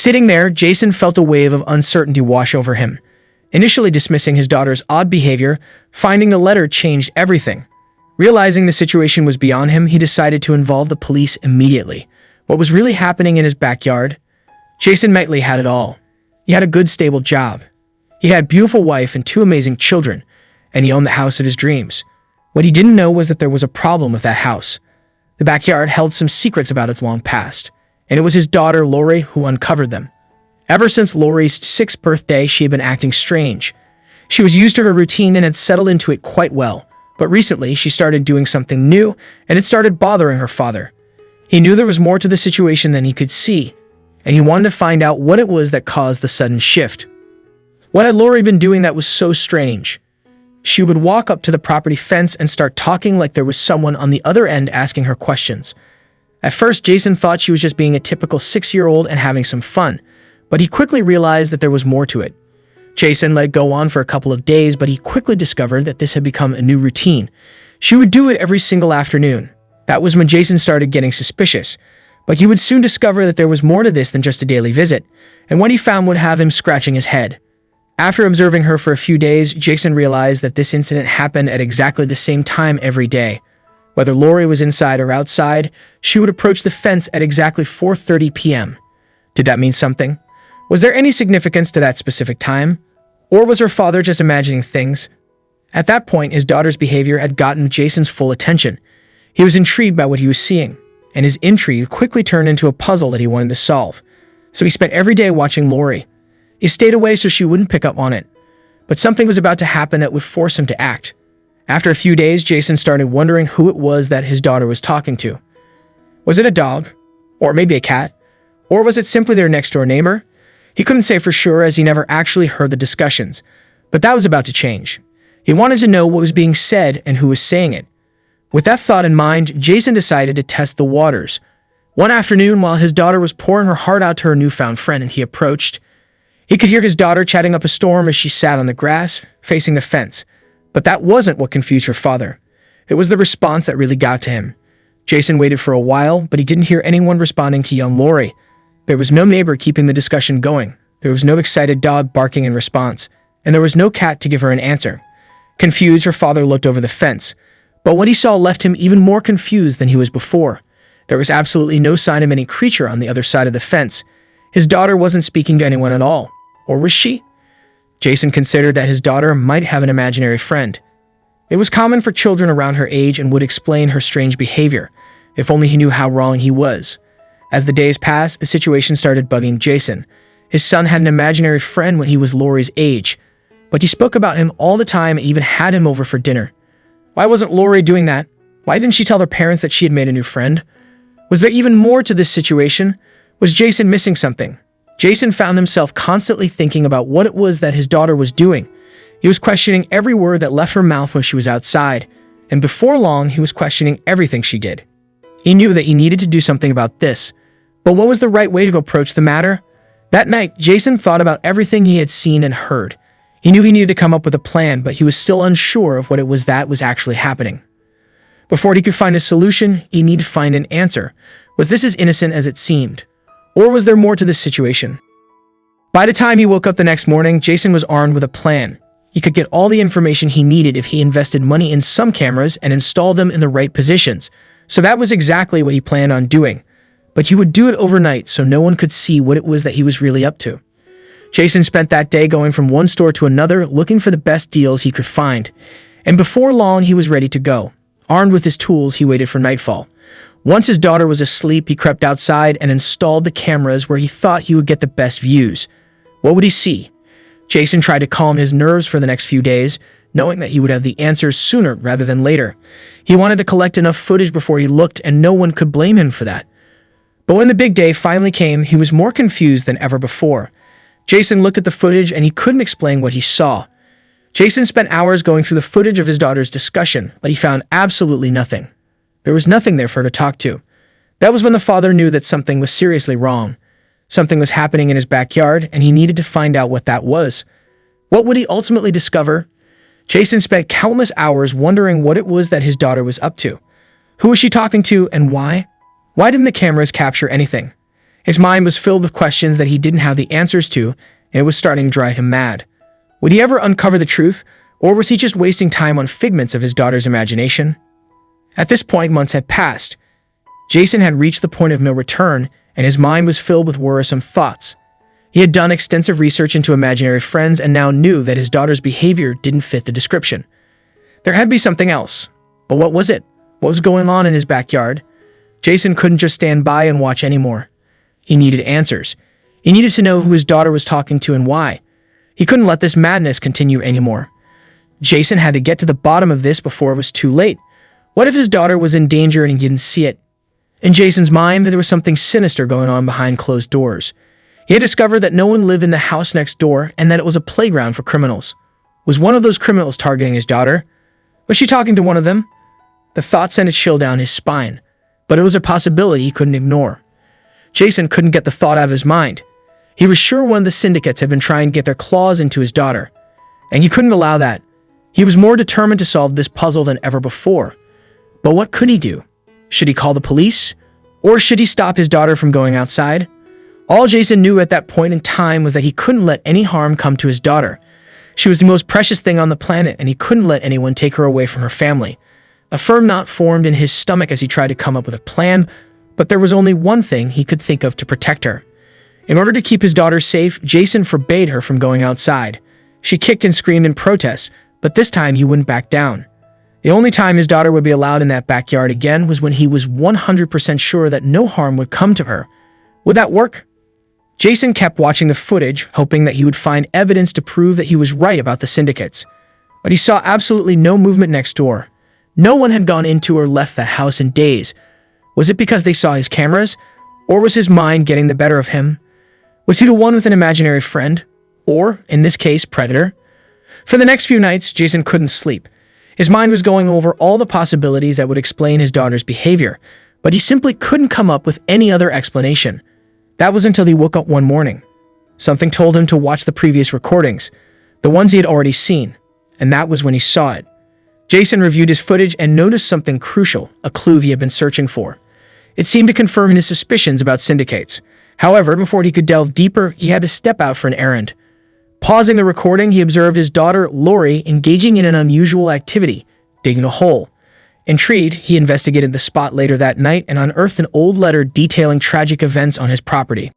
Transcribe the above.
Sitting there, Jason felt a wave of uncertainty wash over him. Initially dismissing his daughter's odd behavior, finding the letter changed everything. Realizing the situation was beyond him, he decided to involve the police immediately. What was really happening in his backyard? Jason Knightley had it all. He had a good, stable job. He had a beautiful wife and 2 amazing children, and he owned the house of his dreams. What he didn't know was that there was a problem with that house. The backyard held some secrets about its long past, and it was his daughter, Lori, who uncovered them. Ever since Lori's 6th birthday, she had been acting strange. She was used to her routine and had settled into it quite well, but recently she started doing something new, and it started bothering her father. He knew there was more to the situation than he could see, and he wanted to find out what it was that caused the sudden shift. What had Lori been doing that was so strange? She would walk up to the property fence and start talking like there was someone on the other end asking her questions. At first, Jason thought she was just being a typical 6-year-old and having some fun, but he quickly realized that there was more to it. Jason let it go on for a couple of days, but he quickly discovered that this had become a new routine. She would do it every single afternoon. That was when Jason started getting suspicious, but he would soon discover that there was more to this than just a daily visit, and what he found would have him scratching his head. After observing her for a few days, Jason realized that this incident happened at exactly the same time every day. Whether Lori was inside or outside, she would approach the fence at exactly 4:30 p.m. Did that mean something? Was there any significance to that specific time? Or was her father just imagining things? At that point, his daughter's behavior had gotten Jason's full attention. He was intrigued by what he was seeing, and his intrigue quickly turned into a puzzle that he wanted to solve. So he spent every day watching Lori. He stayed away so she wouldn't pick up on it. But something was about to happen that would force him to act. After a few days, Jason started wondering who it was that his daughter was talking to. Was it a dog? Or maybe a cat? Or was it simply their next-door neighbor? He couldn't say for sure as he never actually heard the discussions. But that was about to change. He wanted to know what was being said and who was saying it. With that thought in mind, Jason decided to test the waters. One afternoon, while his daughter was pouring her heart out to her newfound friend and he approached, he could hear his daughter chatting up a storm as she sat on the grass, facing the fence. But that wasn't what confused her father. It was the response that really got to him. Jason waited for a while, but he didn't hear anyone responding to young Lori. There was no neighbor keeping the discussion going. There was no excited dog barking in response, and there was no cat to give her an answer. Confused, her father looked over the fence, but what he saw left him even more confused than he was before. There was absolutely no sign of any creature on the other side of the fence. His daughter wasn't speaking to anyone at all. Or was she? Jason considered that his daughter might have an imaginary friend. It was common for children around her age and would explain her strange behavior, if only he knew how wrong he was. As the days passed, the situation started bugging Jason. His son had an imaginary friend when he was Lori's age, but he spoke about him all the time and even had him over for dinner. Why wasn't Lori doing that? Why didn't she tell her parents that she had made a new friend? Was there even more to this situation? Was Jason missing something? Jason found himself constantly thinking about what it was that his daughter was doing. He was questioning every word that left her mouth when she was outside, and before long, he was questioning everything she did. He knew that he needed to do something about this, but what was the right way to approach the matter? That night, Jason thought about everything he had seen and heard. He knew he needed to come up with a plan, but he was still unsure of what it was that was actually happening. Before he could find a solution, he needed to find an answer. Was this as innocent as it seemed? Or was there more to this situation? By the time he woke up the next morning, Jason was armed with a plan. He could get all the information he needed if he invested money in some cameras and installed them in the right positions. So that was exactly what he planned on doing. But he would do it overnight so no one could see what it was that he was really up to. Jason spent that day going from one store to another looking for the best deals he could find. And before long, he was ready to go. Armed with his tools, he waited for nightfall. Once his daughter was asleep, he crept outside and installed the cameras where he thought he would get the best views. What would he see? Jason tried to calm his nerves for the next few days, knowing that he would have the answers sooner rather than later. He wanted to collect enough footage before he looked, and no one could blame him for that. But when the big day finally came, he was more confused than ever before. Jason looked at the footage and he couldn't explain what he saw. Jason spent hours going through the footage of his daughter's discussion, but he found absolutely nothing. There was nothing there for her to talk to. That was when the father knew that something was seriously wrong. Something was happening in his backyard, and he needed to find out what that was. What would he ultimately discover? Jason spent countless hours wondering what it was that his daughter was up to. Who was she talking to, and why? Why didn't the cameras capture anything? His mind was filled with questions that he didn't have the answers to, and it was starting to drive him mad. Would he ever uncover the truth, or was he just wasting time on figments of his daughter's imagination? At this point, months had passed. Jason had reached the point of no return, and his mind was filled with worrisome thoughts. He had done extensive research into imaginary friends and now knew that his daughter's behavior didn't fit the description. There had to be something else. But what was it? What was going on in his backyard? Jason couldn't just stand by and watch anymore. He needed answers. He needed to know who his daughter was talking to and why. He couldn't let this madness continue anymore. Jason had to get to the bottom of this before it was too late. What if his daughter was in danger and he didn't see it? In Jason's mind, there was something sinister going on behind closed doors. He had discovered that no one lived in the house next door and that it was a playground for criminals. Was one of those criminals targeting his daughter? Was she talking to one of them? The thought sent a chill down his spine, but it was a possibility he couldn't ignore. Jason couldn't get the thought out of his mind. He was sure one of the syndicates had been trying to get their claws into his daughter, and he couldn't allow that. He was more determined to solve this puzzle than ever before. But what could he do? Should he call the police? Or should he stop his daughter from going outside? All Jason knew at that point in time was that he couldn't let any harm come to his daughter. She was the most precious thing on the planet, and he couldn't let anyone take her away from her family. A firm knot formed in his stomach as he tried to come up with a plan, but there was only one thing he could think of to protect her. In order to keep his daughter safe, Jason forbade her from going outside. She kicked and screamed in protest, but this time he wouldn't back down. The only time his daughter would be allowed in that backyard again was when he was 100% sure that no harm would come to her. Would that work? Jason kept watching the footage, hoping that he would find evidence to prove that he was right about the syndicates. But he saw absolutely no movement next door. No one had gone into or left that house in days. Was it because they saw his cameras? Or was his mind getting the better of him? Was he the one with an imaginary friend? Or, in this case, predator? For the next few nights, Jason couldn't sleep. His mind was going over all the possibilities that would explain his daughter's behavior, but he simply couldn't come up with any other explanation. That was until he woke up one morning. Something told him to watch the previous recordings, the ones he had already seen, and that was when he saw it. Jason reviewed his footage and noticed something crucial, a clue he had been searching for. It seemed to confirm his suspicions about syndicates. However, before he could delve deeper, he had to step out for an errand. Pausing the recording, he observed his daughter, Lori, engaging in an unusual activity, digging a hole. Intrigued, he investigated the spot later that night and unearthed an old letter detailing tragic events on his property.